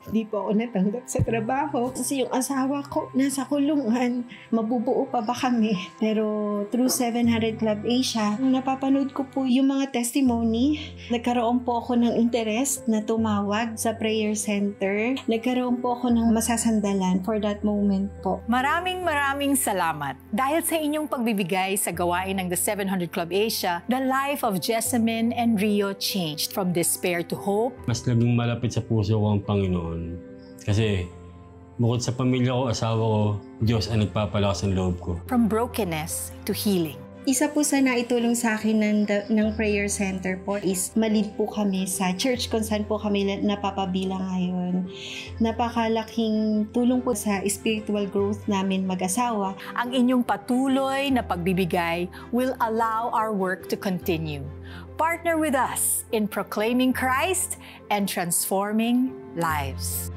Hindi po ako natanggap sa trabaho kasi yung asawa ko nasa kulungan. Mabubuo pa ba kami? Pero through 700 Club Asia, nung napapanood ko po yung mga testimony, nagkaroon po ako ng interest na tumawag sa prayer center. Nagkaroon po ako ng masasandalan for that moment po. Maraming salamat. Dahil sa inyong pagbibigay sa gawain ng The 700 Club Asia, the life of Jessamine and Rio changed from despair to hope. Mas naging malapit sa puso ko ang Panginoon. Kasi bukod sa pamilya ko, asawa ko, Diyos ang nagpapalakas ng loob ko. From brokenness to healing. Isa po sa naitulong sa akin ng prayer center po is malid po kami sa church kung saan po kami napapabilang ngayon. Napakalaking tulong po sa spiritual growth namin mag-asawa. Ang inyong patuloy na pagbibigay will allow our work to continue. Partner with us in proclaiming Christ and transforming lives.